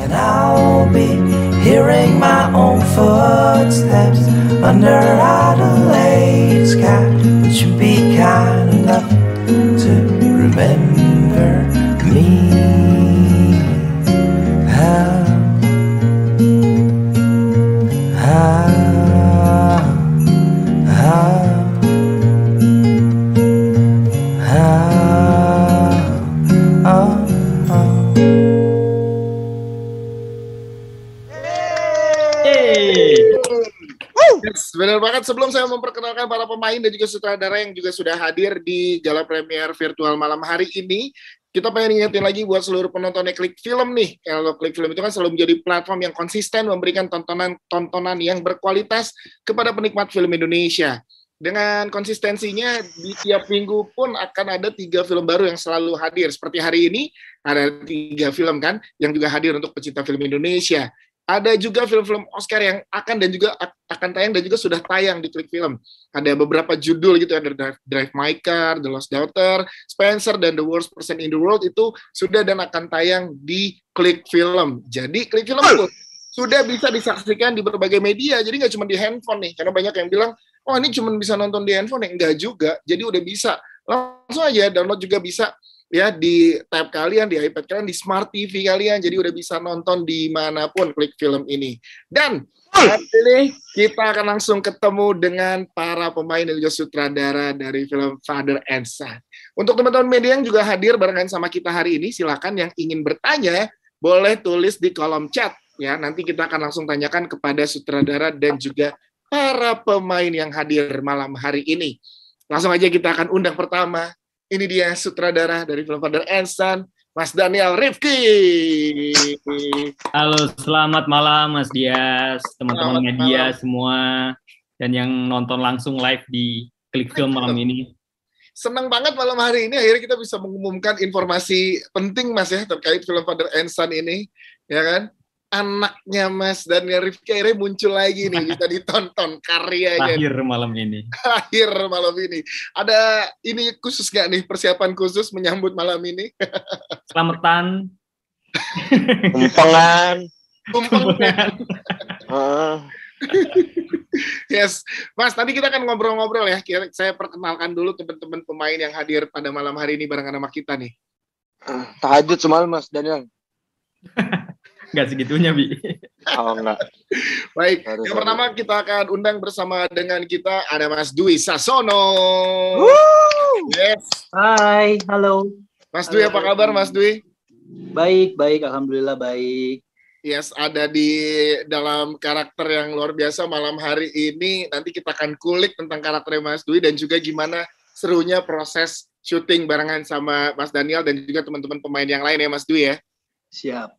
And I'll be hearing my own footsteps under Adelaide sky. Would you be kind enough to remember me? Yes, benar banget. Sebelum saya memperkenalkan para pemain dan juga sutradara yang juga sudah hadir di gala premier virtual malam hari ini, kita pengen ingetin lagi buat seluruh penontonnya Klik Film nih. Kalau Klik Film itu kan selalu menjadi platform yang konsisten memberikan tontonan yang berkualitas kepada penikmat film Indonesia. Dengan konsistensinya, di tiap minggu pun akan ada 3 film baru yang selalu hadir. Seperti hari ini, ada 3 film kan, yang juga hadir untuk pecinta film Indonesia. Ada juga film-film Oscar yang akan tayang dan juga sudah tayang di Klik Film. Ada beberapa judul gitu, ada Drive My Car, The Lost Daughter, Spencer, dan The Worst Person in the World itu sudah dan akan tayang di Klik Film. Jadi Klik Film pun sudah bisa disaksikan di berbagai media, jadi nggak cuma di handphone nih, karena banyak yang bilang, oh ini cuma bisa nonton di handphone, enggak juga, jadi udah bisa. Langsung aja download juga bisa, ya di tab kalian, di iPad kalian, di Smart TV kalian, jadi udah bisa nonton dimanapun Klik Film ini. Dan saat ini kita akan langsung ketemu dengan para pemain dan juga sutradara dari film Father and Son. Untuk teman-teman media yang juga hadir barengan sama kita hari ini, silakan yang ingin bertanya boleh tulis di kolom chat, ya. Nanti kita akan langsung tanyakan kepada sutradara dan juga para pemain yang hadir malam hari ini. Langsung aja kita akan undang pertama. Ini dia sutradara dari film Father and Son, Mas Daniel Rifki. Halo, selamat malam Mas Dias, teman-teman media semua, dan yang nonton langsung live di Klik Film malam ini. Senang banget malam hari ini akhirnya kita bisa mengumumkan informasi penting Mas ya terkait film Father and Son ini, ya kan? Anaknya Mas Daniel Rifki akhirnya muncul lagi nih, bisa ditonton karyanya. Akhir malam ini. Akhir malam ini. Ada ini khusus nggak nih, persiapan khusus menyambut malam ini? Selamatan. Kumpengan. Yes, Mas, tadi kita kan ngobrol-ngobrol ya. Saya perkenalkan dulu teman-teman pemain yang hadir pada malam hari ini barengan sama kita nih. Tahajud semalam Mas Daniel. Nggak segitunya, Bi. Oh, enggak. Baik, yang pertama kita akan undang bersama dengan kita ada Mas Dwi Sasono. Yes. Hai, halo. Mas Dwi, apa kabar Mas Dwi? Baik, alhamdulillah baik. Yes, ada di dalam karakter yang luar biasa malam hari ini. Nanti kita akan kulik tentang karakter Mas Dwi dan juga gimana serunya proses syuting barengan sama Mas Daniel dan juga teman-teman pemain yang lain ya Mas Dwi ya. Siap.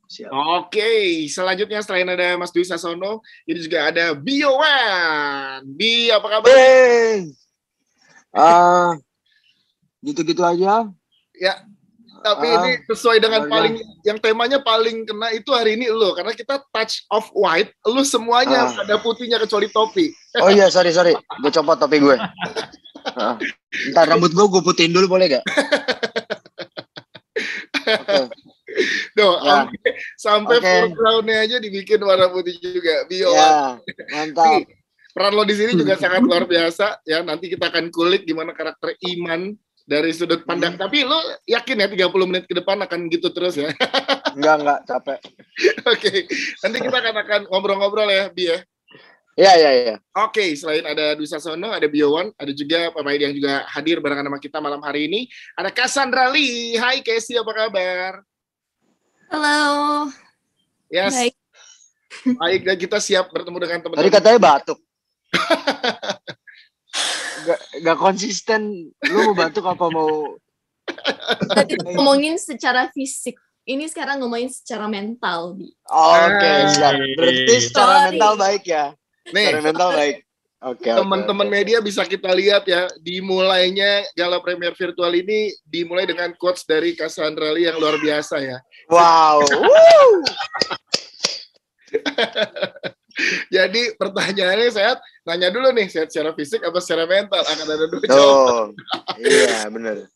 Oke, selanjutnya selain ada Mas Dwi Sasono, ini juga ada Biowan. Bi, apa kabar? Gitu-gitu aja. Ya, tapi ini sesuai dengan yang temanya paling kena itu hari ini lo, karena kita touch of white, lu semuanya ada putihnya kecuali topi. Oh iya, sorry. Gue copot topi gue. Ntar rambut gue putihin dulu boleh gak? Okay. Sampai foreground-nya aja dibikin warna putih juga. Bio. Ya, mantap. Peran lo di sini juga sangat luar biasa ya. Nanti kita akan kulik gimana karakter Iman dari sudut pandang. Tapi lo yakin ya 30 menit ke depan akan gitu terus ya? Enggak, capek. Oke. Nanti kita akan ngobrol-ngobrol ya, Bi ya. Iya. Oke, selain ada Dwi Sasono, ada Biowan, ada juga pemain yang juga hadir barengan sama kita malam hari ini. Ada Cassandra Lee. Hai Casey, apa kabar? Halo. Yes. Baik, dan kita siap bertemu dengan teman-teman. Tadi katanya batuk. Gak konsisten. Lu mau batuk apa mau? Tadi ngomongin secara fisik. Ini sekarang ngomongin secara mental, Bi. Oke, siap. Berarti secara mental baik ya. Secara mental baik. Oke. Teman-teman media bisa kita lihat ya, dimulainya gala premier virtual ini dimulai dengan quotes dari Cassandra Lee yang luar biasa ya. Wow. Jadi pertanyaannya saya nanya dulu nih, sehat secara fisik apa secara mental? Akan ada dua jawaban. Iya, benar.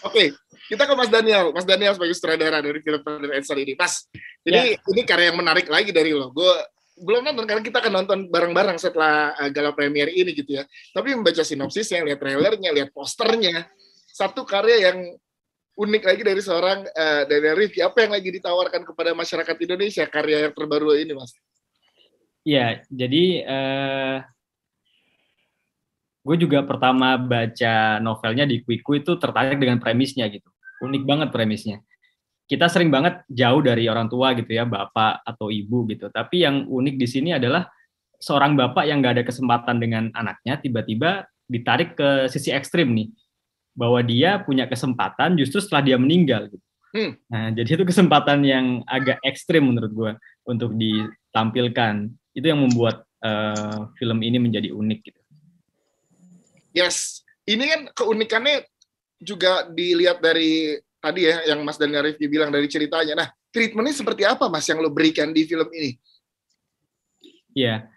Oke, Kita ke Mas Daniel. Mas Daniel sebagai sutradara dari film Father and Son ini. Mas, jadi ini karya yang menarik lagi dari lo. Gue belum nonton karena kita akan nonton bareng-bareng setelah gala premier ini gitu ya. Tapi membaca sinopsisnya, lihat trailernya, lihat posternya, satu karya yang unik lagi dari seorang Daniel Rifki. Apa yang lagi ditawarkan kepada masyarakat Indonesia karya yang terbaru ini, Mas? Iya, jadi gue juga pertama baca novelnya di Kuiku itu tertarik dengan premisnya gitu. Unik banget premisnya. Kita sering banget jauh dari orang tua gitu ya, bapak atau ibu gitu. Tapi yang unik di sini adalah seorang bapak yang nggak ada kesempatan dengan anaknya, tiba-tiba ditarik ke sisi ekstrim nih. Bahwa dia punya kesempatan justru setelah dia meninggal gitu. Nah, jadi itu kesempatan yang agak ekstrim menurut gue untuk ditampilkan. Itu yang membuat film ini menjadi unik gitu. Yes, ini kan keunikannya juga dilihat dari tadi ya, yang Mas Daniel Rifki bilang dari ceritanya. Nah, treatmentnya seperti apa, Mas, yang lo berikan di film ini? Iya,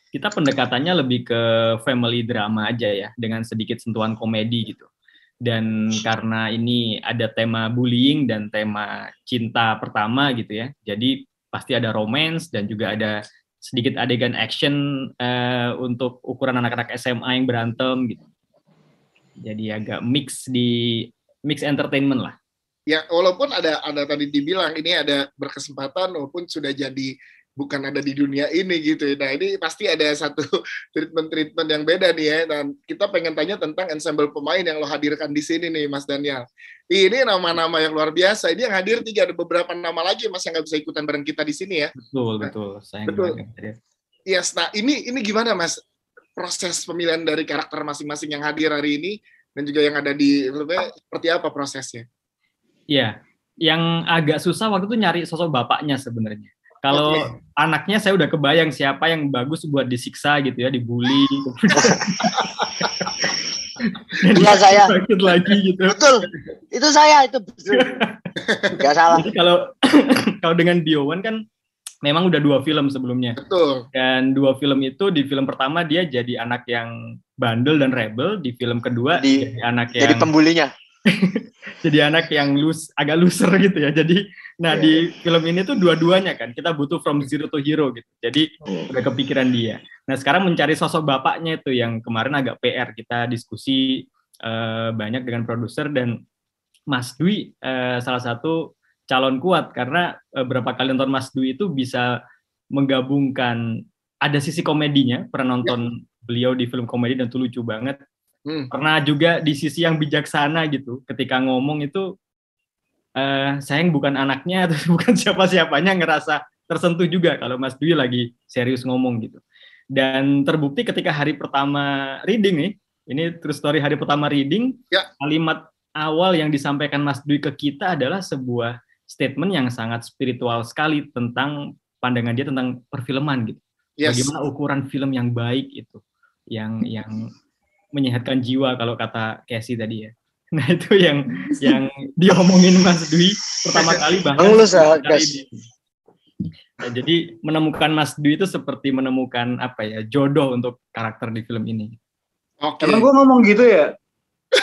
kita pendekatannya lebih ke family drama aja ya, dengan sedikit sentuhan komedi gitu. Dan karena ini ada tema bullying dan tema cinta pertama gitu ya, jadi pasti ada romance dan juga ada sedikit adegan action untuk ukuran anak-anak SMA yang berantem gitu. Jadi agak mix entertainment lah. Ya, walaupun ada tadi dibilang ini ada berkesempatan walaupun sudah jadi bukan ada di dunia ini gitu. Nah, ini pasti ada satu treatment yang beda nih ya. Dan kita pengen tanya tentang ensemble pemain yang lo hadirkan di sini nih, Mas Daniel. Ini nama-nama yang luar biasa. Ini yang hadir 3, ada beberapa nama lagi, Mas, yang nggak bisa ikutan bareng kita di sini ya. Betul. Betul. Yes, nah ini gimana, Mas? Proses pemilihan dari karakter masing-masing yang hadir hari ini dan juga yang ada di filmnya, seperti apa prosesnya? Iya, yang agak susah waktu itu nyari sosok bapaknya sebenarnya. Kalau anaknya saya udah kebayang siapa yang bagus buat disiksa gitu ya, dibully. Iya saya. Sakit lagi gitu. Betul. Itu saya itu. Gak salah. Jadi kalau dengan Biowan kan memang udah 2 film sebelumnya. Betul. Dan 2 film itu, di film pertama dia jadi anak yang bandel dan rebel, di film kedua jadi anak yang jadi pembulinya. jadi anak yang agak loser gitu ya. Jadi di film ini tuh dua-duanya kan kita butuh from zero to hero gitu. Jadi udah kepikiran dia. Nah, sekarang mencari sosok bapaknya itu yang kemarin agak PR. Kita diskusi banyak dengan produser, dan Mas Dwi salah satu calon kuat karena berapa kali nonton Mas Dwi itu bisa menggabungkan, ada sisi komedinya, pernah nonton beliau di film komedi dan itu lucu banget. Pernah juga di sisi yang bijaksana gitu, ketika ngomong itu saya bukan anaknya atau bukan siapa-siapanya, ngerasa tersentuh juga kalau Mas Dwi lagi serius ngomong gitu. Dan terbukti ketika hari pertama reading nih, ini true story, hari pertama reading, kalimat awal yang disampaikan Mas Dwi ke kita adalah sebuah statement yang sangat spiritual sekali tentang pandangan dia tentang perfilman gitu. Bagaimana ukuran film yang baik itu, yang menyehatkan jiwa kalau kata Casey tadi ya. Nah, itu yang diomongin Mas Dwi pertama kali, bahkan nah, jadi menemukan Mas Dwi itu seperti menemukan jodoh untuk karakter di film ini. Emang gue ngomong gitu ya?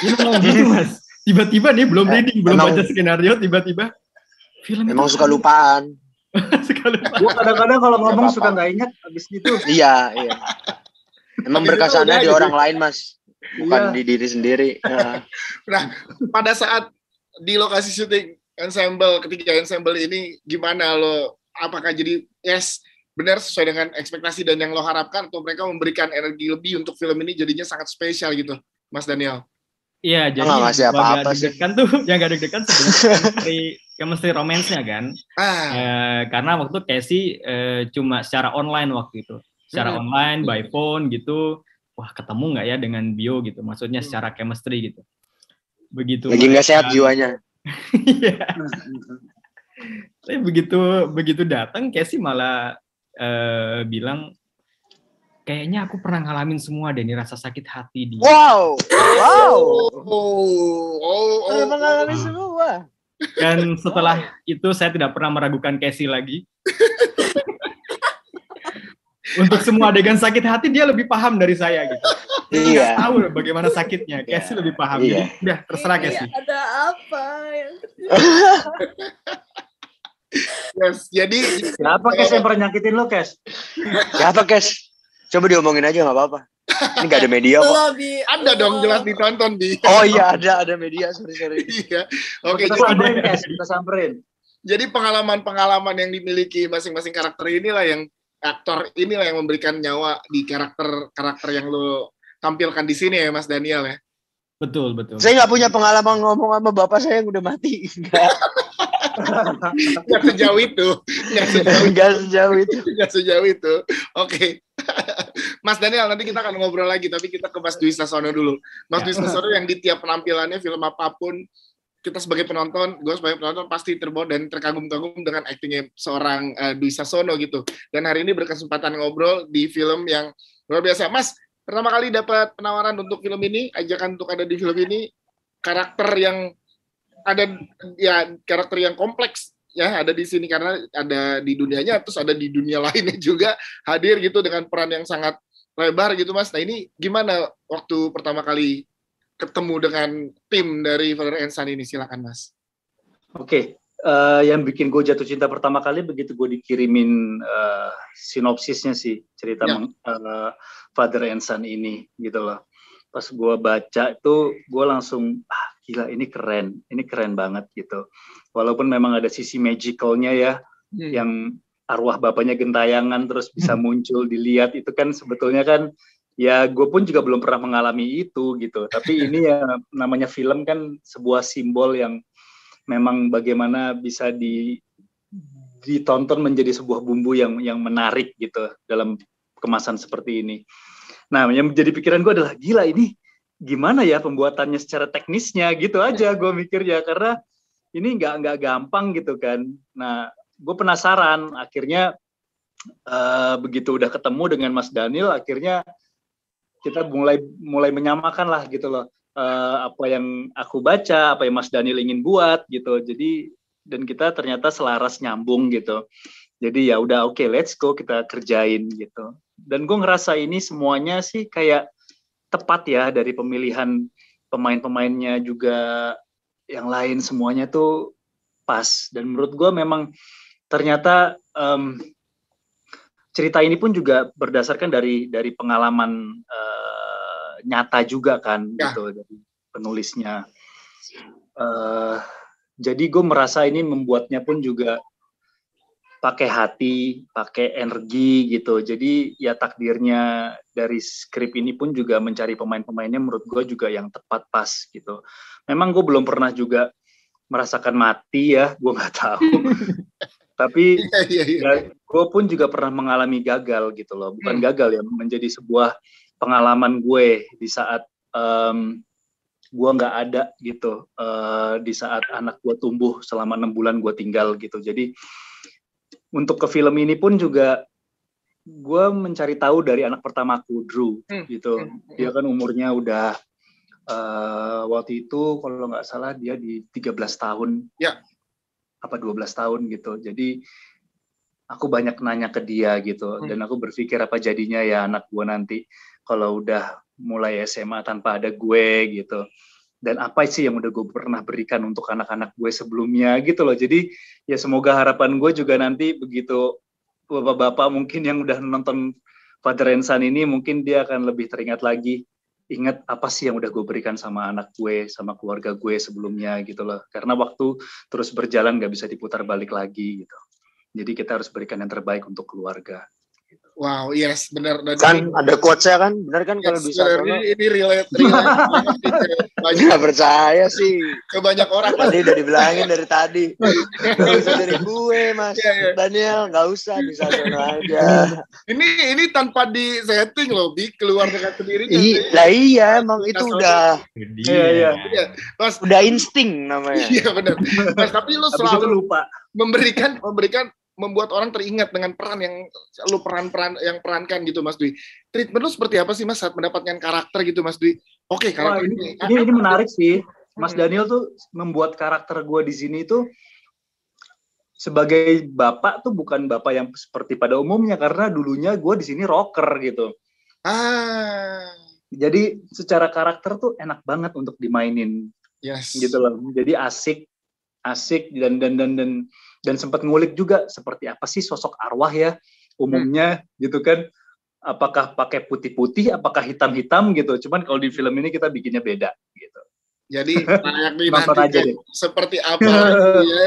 Ini ngomong gitu, Mas. Tiba-tiba nih belum reading, belum baca skenario, tiba-tiba film emang suka lupaan. Gue kadang-kadang kalau ngomong suka nggak ingat habis itu. Iya. Emang berkesannya di orang lain, Mas. Bukan di diri sendiri. Nah, pada saat di lokasi syuting ketika ensemble ini gimana lo? Apakah jadi benar sesuai dengan ekspektasi dan yang lo harapkan, atau mereka memberikan energi lebih untuk film ini jadinya sangat spesial gitu, Mas Daniel? Iya, jadi yang agak deg-degan tuh, yang agak deg-degan sebenarnya chemistry romance-nya kan. Karena waktu Casey cuma secara online waktu itu. Secara online, by phone gitu. Wah, ketemu nggak ya dengan Bio gitu, maksudnya secara chemistry gitu. Begitu. Lagi nggak sehat jiwanya. Iya. Tapi begitu datang, Casey malah bilang, kayaknya aku pernah ngalamin semua deh, nih rasa sakit hati dia. Wow. Mengalami semua. Dan setelah itu saya tidak pernah meragukan Casey lagi. Untuk semua adegan sakit hati dia lebih paham dari saya gitu. Dia tahu bagaimana sakitnya. Casey lebih paham. Jadi udah terserah Casey. Ada apa? Yes, jadi Siapa Kes yang pernah nyakitin lo, Kes? Siapa, Kes? Coba diomongin aja, nggak apa-apa. Ini nggak ada media kok. Lo, Bi. ada dong jelas ditonton di. Oh iya, ada media. Sorry. Iya. Oke, Kita jadi samperin, Kes. Kita samperin. jadi pengalaman-pengalaman yang dimiliki masing-masing karakter inilah yang aktor inilah yang memberikan nyawa di karakter yang lo tampilkan di sini ya Mas Daniel ya. Betul. Saya nggak punya pengalaman ngomong sama bapak saya yang udah mati. Nggak sejauh itu. Nggak sejauh itu. Oke. Mas Daniel, nanti kita akan ngobrol lagi, tapi kita ke Mas Dwi Sasono dulu. Mas Dwi Sasono yang di tiap penampilannya, film apapun, kita sebagai penonton, gue sebagai penonton pasti terbawa dan terkagum-kagum dengan aktingnya seorang Dwi Sasono gitu. Dan hari ini berkesempatan ngobrol di film yang luar biasa. Mas, pertama kali dapat penawaran untuk film ini, ajakan untuk ada di film ini, karakter yang kompleks ya ada di sini karena ada di dunianya terus ada di dunia lainnya juga hadir gitu dengan peran yang sangat lebar gitu Mas. Nah ini gimana waktu pertama kali ketemu dengan tim dari Father and Son ini, silakan Mas. Oke, yang bikin gue jatuh cinta pertama kali begitu gue dikirimin sinopsisnya sih cerita Father and Son ini gitu loh. Pas gue baca itu gue langsung gila ini keren banget gitu. Walaupun memang ada sisi magicalnya ya, yang arwah bapaknya gentayangan terus bisa muncul dilihat itu kan sebetulnya kan ya gue pun juga belum pernah mengalami itu gitu. Tapi ini ya namanya film kan sebuah simbol yang memang bagaimana bisa ditonton menjadi sebuah bumbu yang menarik gitu dalam kemasan seperti ini. Nah, yang menjadi pikiran gue adalah gila ini gimana ya pembuatannya secara teknisnya gitu aja gue mikirnya karena ini nggak gampang gitu kan. Nah, gue penasaran akhirnya begitu udah ketemu dengan Mas Daniel akhirnya kita mulai menyamakan lah gitu loh apa yang aku baca, apa yang Mas Daniel ingin buat gitu. Jadi dan kita ternyata selaras nyambung gitu. Jadi ya udah oke, let's go kita kerjain gitu. Dan gue ngerasa ini semuanya sih kayak tepat ya dari pemilihan pemain-pemainnya juga yang lain semuanya tuh pas. Dan menurut gue memang ternyata cerita ini pun juga berdasarkan dari pengalaman nyata juga kan gitu dari penulisnya. Jadi gue merasa ini membuatnya pun juga pakai hati, pakai energi gitu. Jadi ya takdirnya dari skrip ini pun juga mencari pemain-pemainnya menurut gue juga yang tepat pas gitu. Memang gue belum pernah juga merasakan mati ya, gue nggak tahu. Tapi ya, gue pun juga pernah mengalami gagal gitu loh. Bukan gagal ya, menjadi sebuah pengalaman gue di saat gue nggak ada gitu. Di saat anak gue tumbuh selama 6 bulan gue tinggal gitu. Jadi untuk ke film ini pun juga gue mencari tahu dari anak pertamaku Drew gitu. Dia kan umurnya udah waktu itu kalau nggak salah dia di 13 tahun. Ya. Apa 12 tahun gitu. Jadi aku banyak nanya ke dia gitu dan aku berpikir apa jadinya ya anak gue nanti kalau udah mulai SMA tanpa ada gue gitu. Dan apa sih yang udah gue pernah berikan untuk anak-anak gue sebelumnya gitu loh. Jadi ya semoga harapan gue juga nanti begitu bapak-bapak mungkin yang udah nonton Father and Son ini mungkin dia akan lebih teringat lagi. Ingat apa sih yang udah gue berikan sama anak gue, sama keluarga gue sebelumnya gitu loh. Karena waktu terus berjalan gak bisa diputar balik lagi gitu. Jadi kita harus berikan yang terbaik untuk keluarga. Wow, yes, benar. Kan ada quotes-nya kan, benar kan kalau bisa. Ini relate. Banyak percaya sih. Ke banyak orang. Tadi udah dibilangin dari tadi. Gak usah dari gue, Mas. Daniel, gak usah, bisa aja. Ini tanpa di setting loh, Bi, keluar dengan sendirinya. Iya, emang itu udah. Iya. Mas, udah insting namanya. Iya benar. Mas, tapi lu selalu lupa memberikan membuat orang teringat dengan peran yang lu perankan gitu Mas Dwi. Treatment lu seperti apa sih Mas saat mendapatkan karakter gitu Mas Dwi? Oke, karakter ini menarik sih. Mas Daniel tuh membuat karakter gue di sini tuh sebagai bapak tuh bukan bapak yang seperti pada umumnya karena dulunya gue di sini rocker gitu. Jadi secara karakter tuh enak banget untuk dimainin. Yes. Gitu loh. Jadi asik. asik dan sempat ngulik juga seperti apa sih sosok arwah ya umumnya gitu kan. Apakah pakai putih-putih, apakah hitam-hitam gitu. Cuman kalau di film ini kita bikinnya beda gitu. Jadi banyak nih Nonton aja nanti deh. seperti apa lagi ya.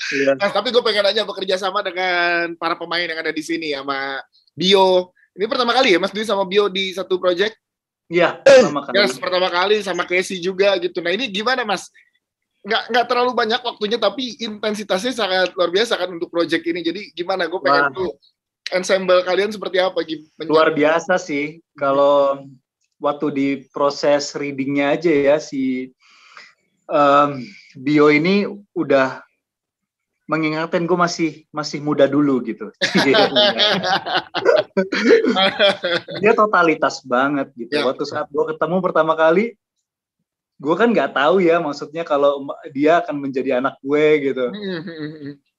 Iya. Nah, tapi gue pengen aja bekerja sama dengan para pemain yang ada di sini sama Bio. Ini pertama kali ya Mas Dwi sama Bio di satu project? Iya, pertama kali. Yes, pertama kali sama Casey juga gitu. Nah ini gimana Mas? Nggak terlalu banyak waktunya tapi intensitasnya sangat luar biasa kan untuk project ini. Jadi gimana? Gue pengen tuh ensemble kalian seperti apa? Luar biasa sih. Kalau waktu di proses readingnya aja ya si Bio ini udah mengingatkan gue masih muda dulu gitu. Dia totalitas banget gitu. Ya. Waktu saat gue ketemu pertama kali, gue kan nggak tahu ya maksudnya kalau dia akan menjadi anak gue gitu.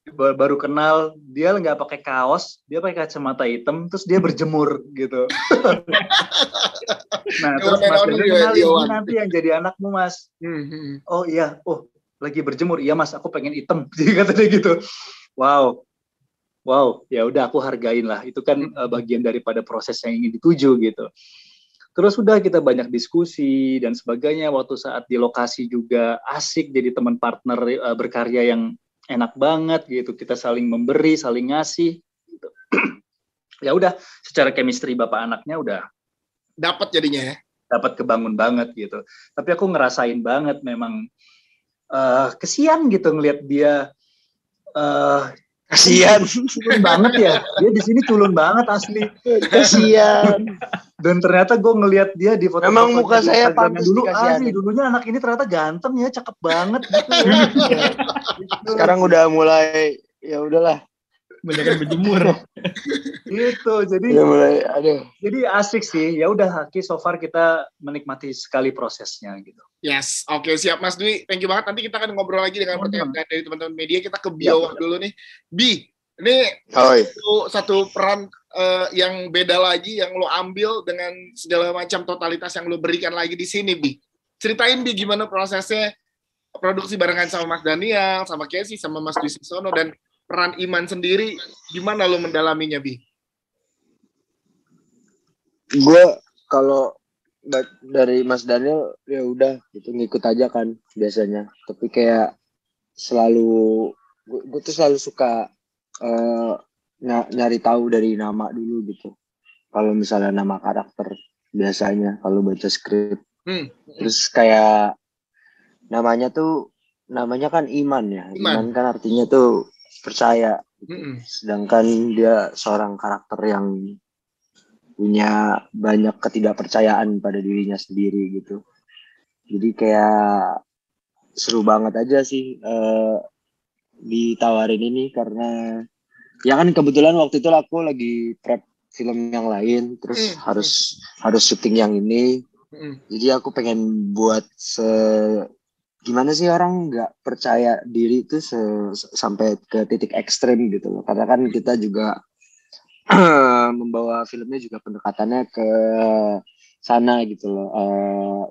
Baru kenal, dia nggak pakai kaos, dia pakai kacamata hitam, terus dia berjemur gitu. Nah terus Mas Daniel kenal, ini nanti yang jadi anakmu Mas. Oh iya, lagi berjemur, iya Mas, aku pengen hitam. Jadi katanya gitu. Wow, ya udah aku hargain lah. Itu kan bagian daripada proses yang ingin dituju gitu. Terus udah kita banyak diskusi dan sebagainya. Waktu saat di lokasi juga asik, jadi teman partner berkarya yang enak banget gitu, kita saling memberi, saling ngasih gitu. Ya udah, secara chemistry bapak anaknya udah dapat jadinya ya. Dapat kebangun banget gitu. Tapi aku ngerasain banget memang kesian gitu ngelihat dia Kasian. culun banget ya. Dia di sini culun banget asli. Kasian. Dan ternyata gue ngelihat dia di foto. Memang muka saya pantas dulu dikasihanin. dulunya anak ini ternyata ganteng ya, cakep banget gitu ya. Sekarang udah mulai ya udahlah. Banyak berjemur. Gitu. Jadi Udah mulai aduh. Jadi asik sih. Ya udah Haki, so far kita menikmati sekali prosesnya gitu. Yes, oke siap Mas Dwi. Thank you banget. Nanti kita akan ngobrol lagi dengan pertanyaan dari teman-teman media. Kita ke Bio dulu nih. Bi, ini satu peran yang beda lagi yang lo ambil dengan segala macam totalitas yang lo berikan lagi di sini, Bi. Ceritain Bi gimana prosesnya produksi barengan sama Mas Daniel, sama Casey, sama Mas Dwi Sisono, dan peran Iman sendiri gimana lo mendalaminya, Bi? Gue kalau dari Mas Daniel ya udah gitu ngikut aja kan biasanya, tapi kayak selalu gue tuh selalu suka nyari tahu dari nama dulu gitu. Kalau misalnya nama karakter biasanya kalau baca skrip, terus kayak namanya kan Iman ya. Iman kan artinya tuh percaya gitu. Sedangkan dia seorang karakter yang punya banyak ketidakpercayaan pada dirinya sendiri gitu. Jadi kayak seru banget aja sih ditawarin ini, karena ya kan kebetulan waktu itu aku lagi prep film yang lain, terus harus syuting yang ini. Jadi aku pengen buat gimana sih orang nggak percaya diri itu sampai ke titik ekstrem gitu loh. Karena kan kita juga membawa filmnya juga pendekatannya ke sana gitu loh.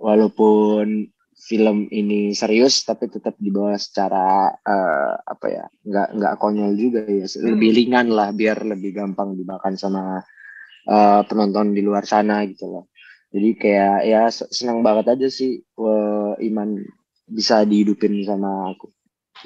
Walaupun film ini serius tapi tetap dibawa secara nggak konyol juga ya, lebih ringan lah biar lebih gampang dimakan sama penonton di luar sana gitu loh. Jadi kayak ya senang banget aja sih Iman bisa dihidupin sama aku.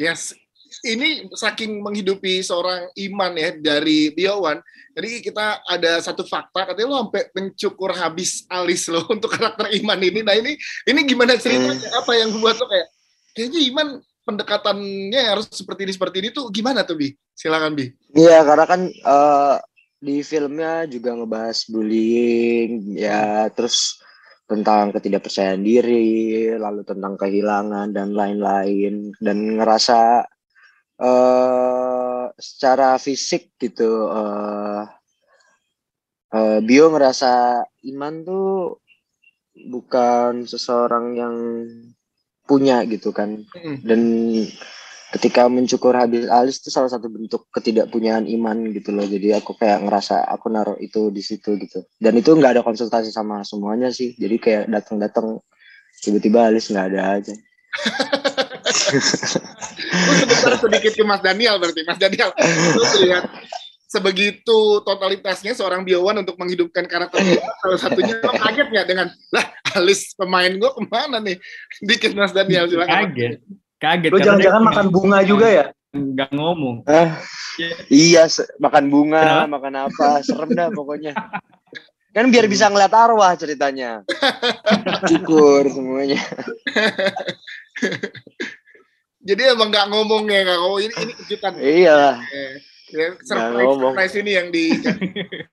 Yes. Ini saking menghidupi seorang Iman ya dari Biowan. Jadi kita ada satu fakta, katanya lo sampai mencukur habis alis lo untuk karakter Iman ini. Nah ini gimana ceritanya? Apa yang membuat lo kayaknya Iman pendekatannya harus seperti ini tuh gimana tuh, Bi? Silakan, Bi. Iya, karena kan di filmnya juga ngebahas bullying ya, terus tentang ketidakpercayaan diri, lalu tentang kehilangan dan lain-lain, dan ngerasa secara fisik gitu Bio ngerasa Iman tuh bukan seseorang yang punya gitu kan, dan ketika mencukur habis alis itu salah satu bentuk ketidakpunyaan Iman gitu loh. Jadi aku kayak ngerasa aku naruh itu di situ gitu, dan itu nggak ada konsultasi sama semuanya sih, jadi kayak datang tiba-tiba alis nggak ada aja. Gue sebentar sedikit ke Mas Daniel berarti. Mas Daniel, lu lihat sebegitu totalitasnya seorang Biowan untuk menghidupkan karakter dia, salah satunya lo kaget nggak dengan alis pemain gue kemana nih? Dikit Mas Daniel, silakan. Kaget. Lo jangan-jangan makan bunga juga ya? Nggak ngomong. Iya, makan bunga, makan apa, serem dah pokoknya. Kan biar bisa ngeliat arwah ceritanya. Syukur semuanya. Jadi emang nggak ngomong ya, nggak ngomong. Ini kejutan. Iya. Surprise ini yang di.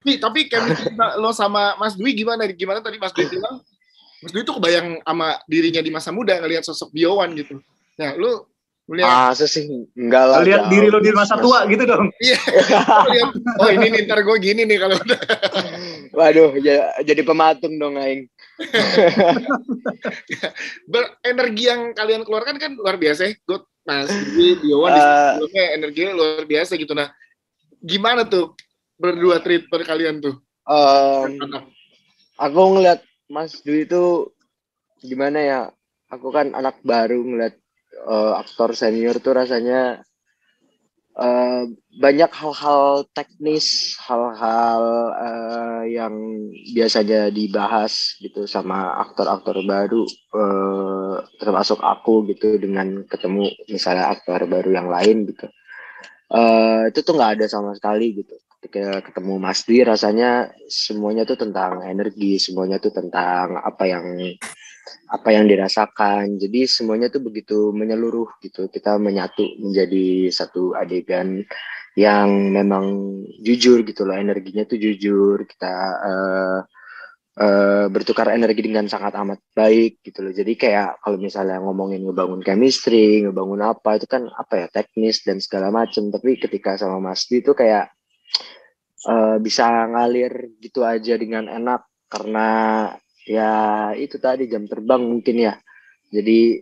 Nih, tapi chemistry lo sama Mas Dwi gimana? Gimana tadi Mas Dwi bilang? Mas Dwi tuh kebayang sama dirinya di masa muda ngelihat sosok Biowan gitu. Nah, lu lihat? Sih enggak lah. Lihat diri lo di masa tua gitu dong. Iya. Oh ini nih, ntar gue gini nih kalau udah. Waduh, jadi pematung dong aing. Energi yang kalian keluarkan kan luar biasa ya. Gue Mas Dwi, Biowan sebelumnya energinya luar biasa gitu. Nah, gimana tuh berdua treatment kalian tuh? Aku ngeliat Mas Dwi itu gimana ya? Aku kan anak baru ngeliat aktor senior tuh rasanya banyak hal-hal teknis, hal-hal yang biasanya dibahas gitu sama aktor-aktor baru, termasuk aku gitu, dengan ketemu misalnya aktor baru yang lain gitu. Itu tuh nggak ada sama sekali gitu. Ketika ketemu Mas Dwi rasanya semuanya tuh tentang energi, semuanya tuh tentang apa yang dirasakan. Jadi semuanya tuh begitu menyeluruh gitu. Kita menyatu menjadi satu adegan yang memang jujur gitu loh. Energinya tuh jujur. Kita bertukar energi dengan sangat amat baik gitu loh. Jadi kayak kalau misalnya ngomongin ngebangun chemistry, ngebangun apa, itu kan apa ya, teknis dan segala macem. Tapi ketika sama Mas Dwi itu kayak bisa ngalir gitu aja dengan enak, karena ya itu tadi jam terbang mungkin ya. Jadi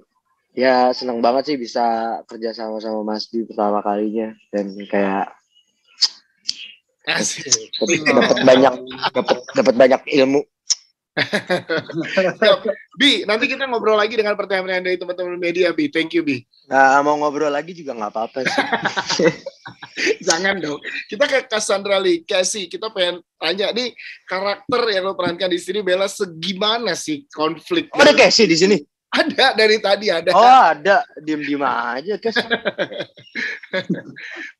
ya senang banget sih bisa kerja sama Mas Dwi pertama kalinya, dan kayak dapat banyak ilmu. Bi, nanti kita ngobrol lagi dengan pertanyaan dari teman-teman media, Bi. Thank you, Bi. Nah, mau ngobrol lagi juga nggak apa-apa sih. Jangan dong. Kita ke Cassandra Lee, Casey. Kita pengen tanya nih, karakter yang lo perankan di sini, Bella, segimana sih konflik? Ada Casey di sini? Ada, dari tadi ada. Oh, ada. Diem-diem aja, Casey.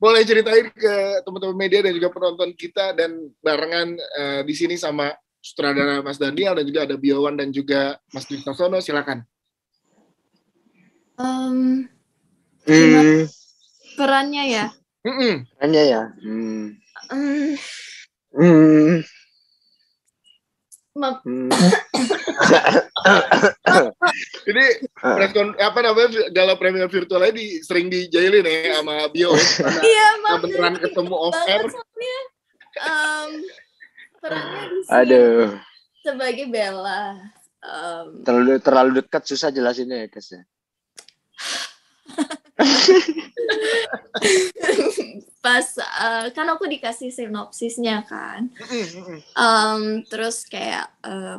Boleh ceritain ke teman-teman media dan juga penonton kita, dan barengan di sini sama sutradara Mas Daniel, dan juga ada Biowan dan juga Mas Dwi Sasono, silakan. Perannya ya? Perannya ya? Ini apa namanya, gala premier virtualnya sering dijailin ya sama Bio. Iya, beneran ketemu off air. Perannya di sini sebagai Bella. Terlalu dekat, susah jelasinnya ya, Kes ya. Pas kan aku dikasih sinopsisnya kan, terus kayak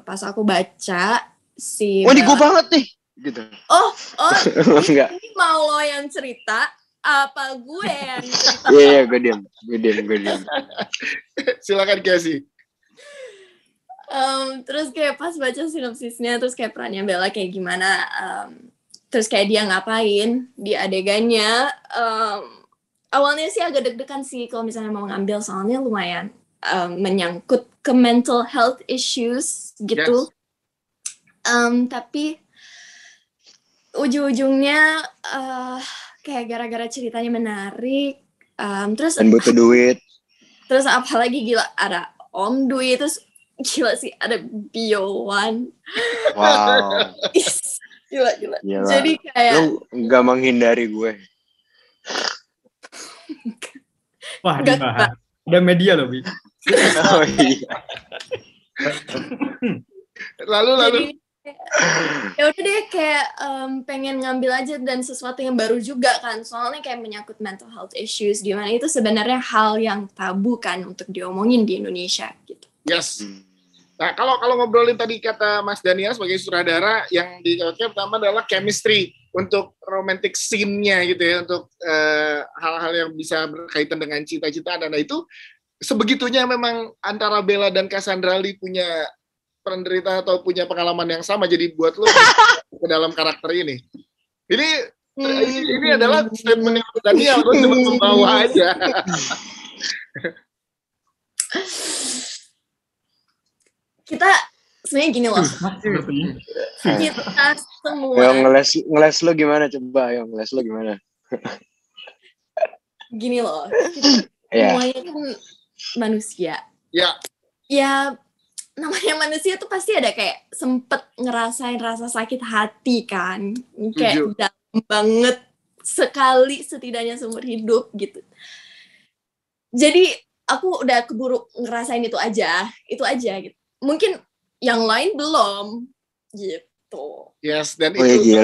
pas aku baca si ini gue banget nih gitu. Enggak. Ini mau lo yang cerita apa gue yang cerita? Iya, gue diam. Silakan Casey. Terus kayak pas baca sinopsisnya, terus kayak perannya Bella kayak gimana, terus kayak dia ngapain di adegannya. Awalnya sih agak deg-degan sih kalau misalnya mau ngambil, soalnya lumayan menyangkut ke mental health issues gitu. Yes. Tapi ujung-ujungnya kayak gara-gara ceritanya menarik, terus dan butuh duit. Terus apalagi gila ada Om Dwi, terus gila sih ada Biowan. Wow. Gila. Yalah. Jadi kayak lu nggak menghindari gue. Wah, dibahas. Udah media loh, Bi. Oh iya. Lalu. Jadi, ya udah deh kayak pengen ngambil aja, dan sesuatu yang baru juga kan, soalnya kayak menyangkut mental health issues, di mana itu sebenarnya hal yang tabu kan untuk diomongin di Indonesia gitu. Yes. Nah, kalau ngobrolin tadi kata Mas Daniel sebagai sutradara, yang dikatakan pertama adalah chemistry. untuk romantic scene-nya gitu ya, untuk hal-hal yang bisa berkaitan dengan cita-cita. Nah itu sebegitunya memang antara Bella dan Cassandra Lee punya penderita atau punya pengalaman yang sama, jadi buat lo ke dalam karakter ini. Ini adalah statement yang Daniel, gue cuma membawa aja. Kita sebenarnya gini loh. Kita semua. Yang ngeles lo gimana coba? Yang ngeles lo gimana? Gini loh. Semuanya kan manusia. Ya namanya manusia tuh pasti ada kayak sempet ngerasain rasa sakit hati kan. Kayak dalam banget sekali setidaknya seumur hidup gitu. Jadi aku udah keburu ngerasain itu aja gitu. Mungkin yang lain belum gitu. Yes, dan itu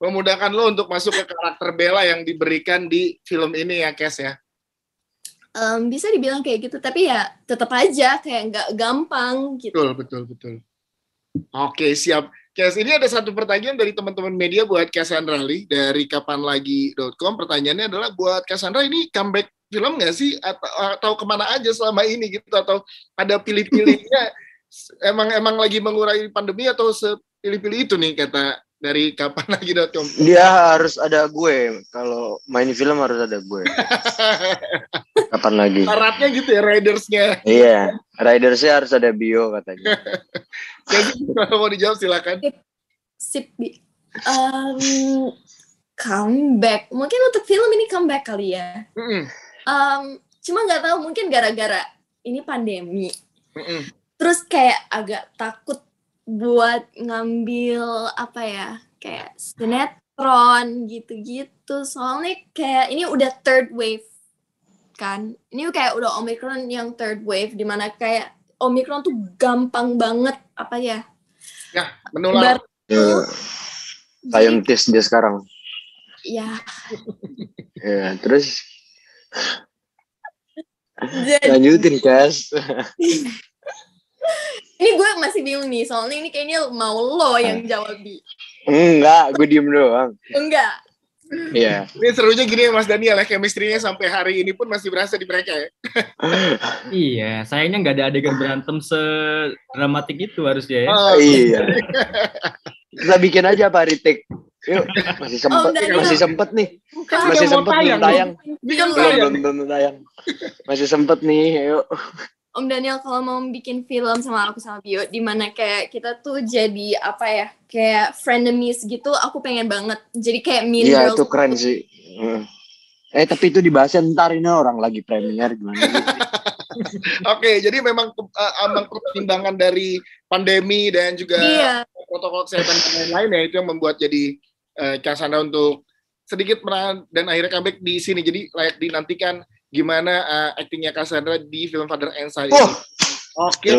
memudahkan lo untuk masuk ke karakter Bella yang diberikan di film ini ya, Kes ya. Bisa dibilang kayak gitu, tapi ya tetap aja kayak nggak gampang gitu. Betul. Oke, siap. Kes, ini ada satu pertanyaan dari teman-teman media buat Cassandra Lee dari kapanlagi.com. Pertanyaannya adalah buat Cassandra, ini comeback film nggak sih atau kemana aja selama ini gitu, atau ada pilih-pilihnya emang lagi mengurangi pandemi atau sepilih-pilih itu nih kata dari kapanlagi.com. Dia harus ada gue, kalau main film harus ada gue. Kapan lagi? Syaratnya gitu ya, ridersnya. Iya, ridersnya harus ada bio katanya. Jadi kalau mau dijawab silakan. Sip. Comeback, mungkin untuk film ini comeback kali ya. Cuma nggak tahu, mungkin gara-gara ini pandemi. Terus kayak agak takut buat ngambil apa ya, kayak sinetron gitu-gitu. Soalnya kayak ini udah third wave kan. Ini kayak udah Omicron yang third wave, dimana kayak Omicron tuh gampang banget apa ya? Ya, menular. Scientist dia sekarang. Ya. Ya, terus lanjutin, Kas. Ini gue masih bingung nih, soalnya ini kayaknya mau lo yang jawab, Bi. Enggak, gue diem doang. Enggak. Iya. Ini serunya gini ya Mas Daniel ya, chemistry-nya sampai hari ini pun masih berasa di mereka ya. Iya, sayangnya nggak ada adegan berantem sedramatik itu harusnya ya. Iya. Kita bikin aja apa retake. Yuk, masih sempet nih. Masih sempet belum tayang. Belum tayang. Masih sempet nih, yuk. Om Daniel, kalau mau bikin film sama aku sama Bio, dimana kayak kita tuh jadi apa ya, kayak frenemies gitu, aku pengen banget. Jadi kayak Mean Girls. Iya, itu keren sih. Tapi itu dibahasnya ntar, ini orang lagi premier gimana gitu. Oke, jadi memang pertimbangan dari pandemi dan juga protokol kesehatan dan lain-lain ya, itu yang membuat jadi Cassandra untuk sedikit meran dan akhirnya comeback di sini. Jadi layak dinantikan gimana aktingnya Cassandra di film Father and Son ini. Oke.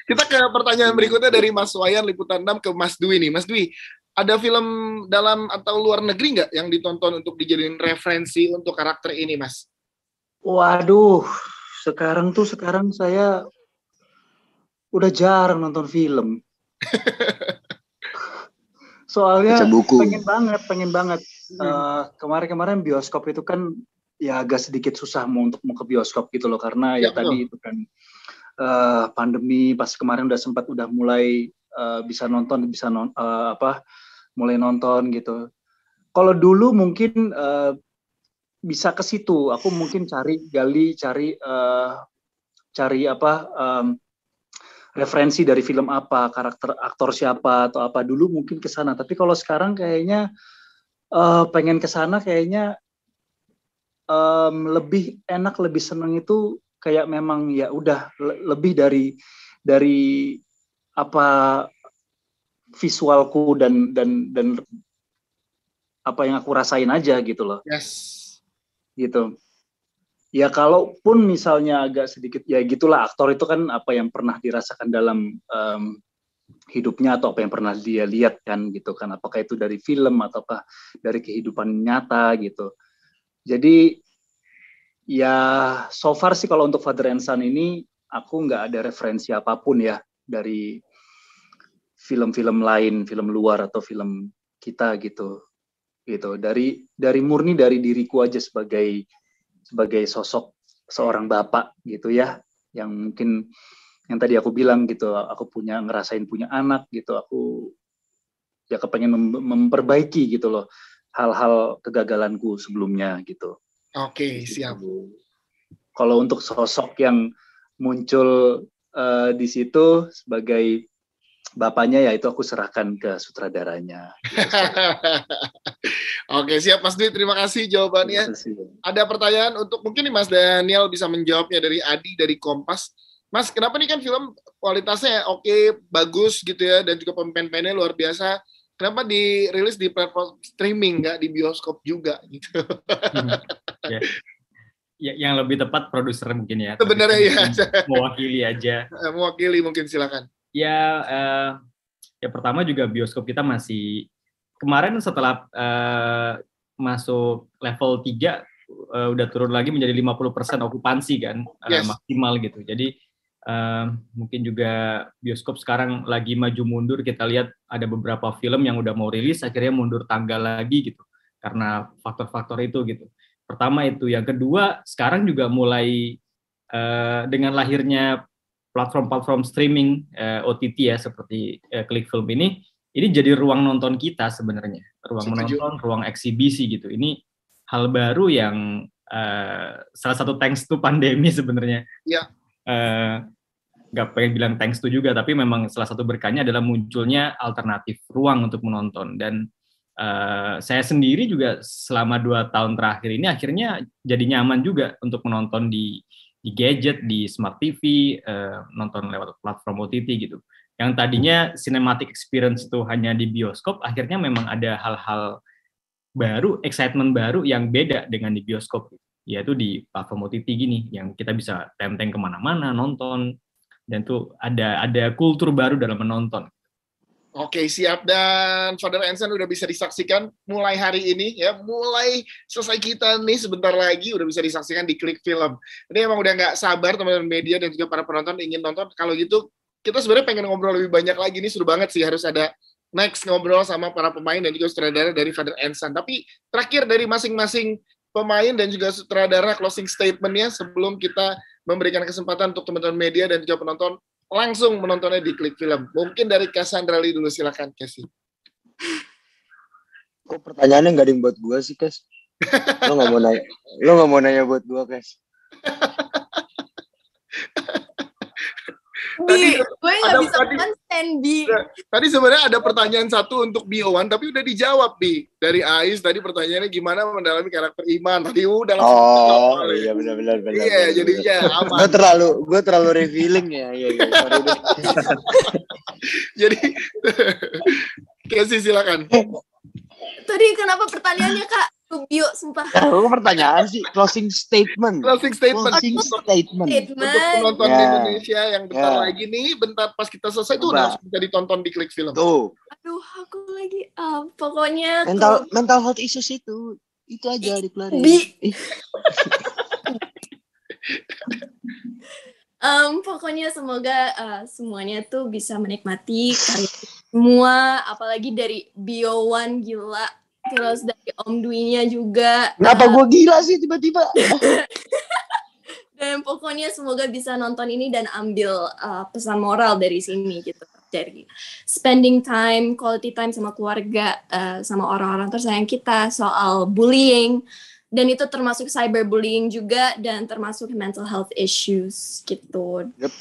Kita ke pertanyaan berikutnya dari Mas Wayan Liputan 6 ke Mas Dwi nih. Mas Dwi, ada film dalam atau luar negeri nggak yang ditonton untuk dijadiin referensi untuk karakter ini, Mas? Waduh, sekarang saya udah jarang nonton film. Soalnya pengen banget. Kemarin bioskop itu kan ya agak sedikit susah mau ke bioskop gitu loh, karena ya tadi itu kan pandemi. Pas kemarin udah mulai mulai nonton gitu. Kalau dulu mungkin bisa ke situ, aku mungkin cari referensi dari film apa, karakter aktor siapa atau apa, dulu mungkin ke sana. Tapi kalau sekarang kayaknya pengen ke sana, kayaknya lebih enak, lebih seneng itu kayak memang ya udah lebih dari apa visualku dan apa yang aku rasain aja gitu loh. Yes. Gitu. Ya kalaupun misalnya agak sedikit ya gitulah, aktor itu kan apa yang pernah dirasakan dalam hidupnya atau apa yang pernah dia lihat kan gitu kan, apakah itu dari film ataukah dari kehidupan nyata gitu. Jadi ya so far sih kalau untuk Father and Son ini aku nggak ada referensi apapun ya dari film-film lain, film luar atau film kita gitu. Dari murni dari diriku aja sebagai sosok seorang bapak gitu ya, yang mungkin yang tadi aku bilang gitu, aku ngerasain punya anak gitu, aku ya kepengen memperbaiki gitu loh hal-hal kegagalanku sebelumnya gitu. Oke, siap. Kalau untuk sosok yang muncul di situ sebagai bapaknya, ya itu aku serahkan ke sutradaranya. Oke, siap Mas Dwi, terima kasih jawabannya. Ada pertanyaan untuk mungkin nih Mas Daniel bisa menjawabnya dari Adi dari Kompas. Mas, kenapa nih kan film kualitasnya oke, bagus gitu ya, dan juga pemain-pemainnya luar biasa. Kenapa dirilis di platform streaming, nggak di bioskop juga gitu? Ya, yang lebih tepat produser mungkin ya. Sebenarnya ya. Mewakili aja. Mewakili mungkin, silakan. Ya, pertama juga bioskop kita masih kemarin setelah masuk level 3 udah turun lagi menjadi 50% okupansi kan, maksimal gitu. Jadi mungkin juga bioskop sekarang lagi maju mundur. Kita lihat ada beberapa film yang udah mau rilis akhirnya mundur tanggal lagi gitu karena faktor-faktor itu gitu. Pertama itu, yang kedua sekarang juga mulai dengan lahirnya platform-platform streaming OTT ya seperti Klik Film ini jadi ruang nonton kita sebenarnya, ruang menonton, ruang eksibisi gitu. Ini hal baru yang salah satu thanks to pandemi sebenarnya. Iya. Nggak pengen bilang thanks to juga, tapi memang salah satu berkahnya adalah munculnya alternatif ruang untuk menonton. Dan saya sendiri juga selama 2 tahun terakhir ini akhirnya jadi nyaman juga untuk menonton di gadget, di smart TV, nonton lewat platform OTT gitu. Yang tadinya cinematic experience itu hanya di bioskop, akhirnya memang ada hal-hal baru, excitement baru yang beda dengan di bioskop, yaitu di platform OTT gini, yang kita bisa tenteng kemana-mana, nonton, dan tuh ada kultur baru dalam menonton. Oke, siap. Dan Father and Son udah bisa disaksikan mulai hari ini ya, mulai selesai kita nih sebentar lagi udah bisa disaksikan di Klik Film. Ini emang udah nggak sabar teman-teman media dan juga para penonton ingin nonton. Kalau gitu kita sebenarnya pengen ngobrol lebih banyak lagi nih, seru banget sih, harus ada next ngobrol sama para pemain dan juga sutradara dari Father and Son. Tapi terakhir dari masing-masing pemain dan juga sutradara closing statement-nya sebelum kita memberikan kesempatan untuk teman-teman media dan juga penonton langsung menontonnya di Klik Film. Mungkin dari Cassandra Lee dulu, silakan Cassie. Kok pertanyaannya nggak ada yang buat gue sih, Kes? Lo nggak mau nanya buat gue, Kes? Bi, gue nggak bisa konsen, Bi. Tadi sebenarnya ada pertanyaan satu untuk Bio1, tapi udah dijawab, Bi. Dari Ais, tadi pertanyaannya gimana mendalami karakter Iman. Tadi udah langsung. Iya, benar. Iya, jadinya aman. Gue terlalu revealing ya. Iya. Jadi, Casey silakan. Tadi kenapa pertanyaannya, Kak? Bio, sumpah. Aku pertanyaan sih, closing statement. Untuk penonton di Indonesia yang bentar lagi nih, bentar pas kita selesai tuh udah bisa ditonton di Klik Film. Tuh. Aduh, aku lagi pokoknya mental health issues itu aja dikeluarin. Pokoknya semoga semuanya tuh bisa menikmati karya semua, apalagi dari Bio1 gila. Terus dari Om Dwi-nya juga. Kenapa gue gila sih tiba-tiba? Dan pokoknya semoga bisa nonton ini dan ambil pesan moral dari sini gitu. Dari spending time, quality time sama keluarga, sama orang-orang tersayang kita, soal bullying. Dan itu termasuk cyberbullying juga, dan termasuk mental health issues gitu. Yep.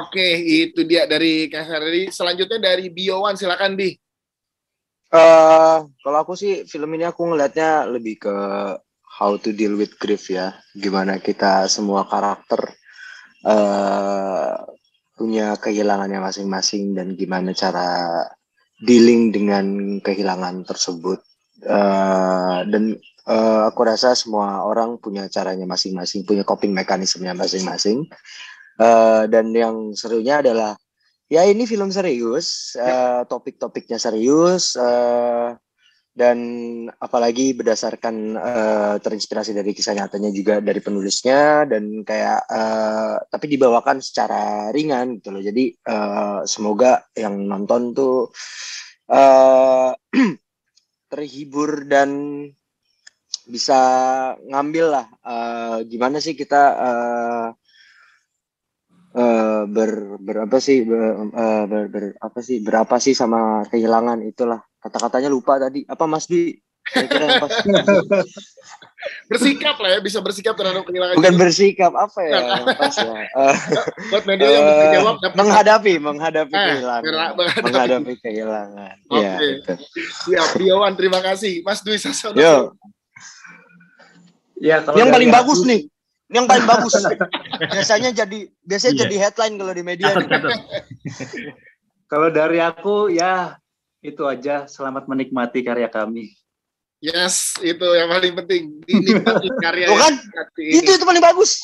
Oke, itu dia dari Kak Ferry. Selanjutnya dari Bio1, silakan Bi. Kalau aku sih film ini aku ngelihatnya lebih ke how to deal with grief ya, gimana kita semua karakter punya kehilangannya masing-masing dan gimana cara dealing dengan kehilangan tersebut, dan aku rasa semua orang punya caranya masing-masing, punya coping mekanismenya masing-masing, dan yang serunya adalah ya ini film serius, topik-topiknya serius, dan apalagi berdasarkan terinspirasi dari kisah nyatanya juga dari penulisnya, dan kayak tapi dibawakan secara ringan gitu loh. Jadi semoga yang nonton tuh terhibur dan bisa ngambil lah gimana sih kita berapa sih sama kehilangan. Itulah kata-katanya lupa tadi apa Mas Dwi. Bersikap lah ya, bisa bersikap terhadap kehilangan. Bukan juga. Bersikap apa ya? Pas ya. Buat media yang bisa jawab menghadapi kehilangan. Menghadapi kehilangan. Oke. Ya, gitu. Siap, Biawan, terima kasih. Mas Dwi Sasono. Ya, kalau yang paling bagus nih. Yang paling bagus. Biasanya jadi headline kalau di media. Kalau dari aku ya itu aja, selamat menikmati karya kami. Yes, itu yang paling penting. Dinikmati karya. Bukan? Itu paling bagus.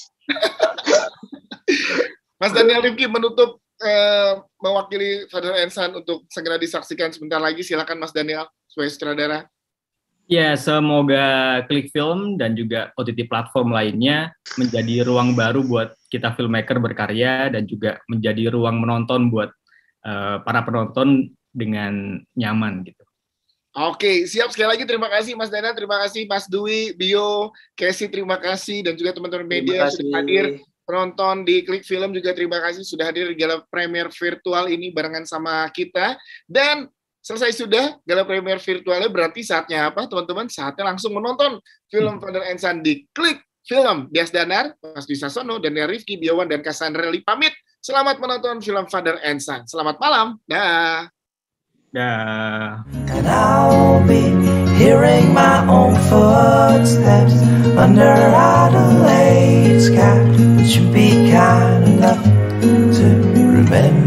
Mas Daniel Rifki menutup mewakili Father and Son untuk segera disaksikan sebentar lagi. Silakan Mas Daniel sebagai sutradara. Ya, semoga Klik Film dan juga OTT platform lainnya menjadi ruang baru buat kita filmmaker berkarya, dan juga menjadi ruang menonton buat para penonton dengan nyaman gitu. Oke, siap. Sekali lagi terima kasih Mas Dana, terima kasih Mas Dwi, Bio, Casey, terima kasih, dan juga teman-teman media sudah hadir. Penonton di Klik Film juga terima kasih sudah hadir di gala premier virtual ini barengan sama kita. Dan selesai sudah gala premier virtualnya, berarti saatnya apa teman-teman? Saatnya langsung menonton film Father and Son di Klik Film. Dias Danar, Mas Dwi Sasono, Daniel Rifki, Biawan, dan Cassandra Lee pamit. Selamat menonton film Father and Son. Selamat malam. Dah. Dah. And I'll be hearing my own footsteps under Adelaide's sky. Would you be kind enough to remember?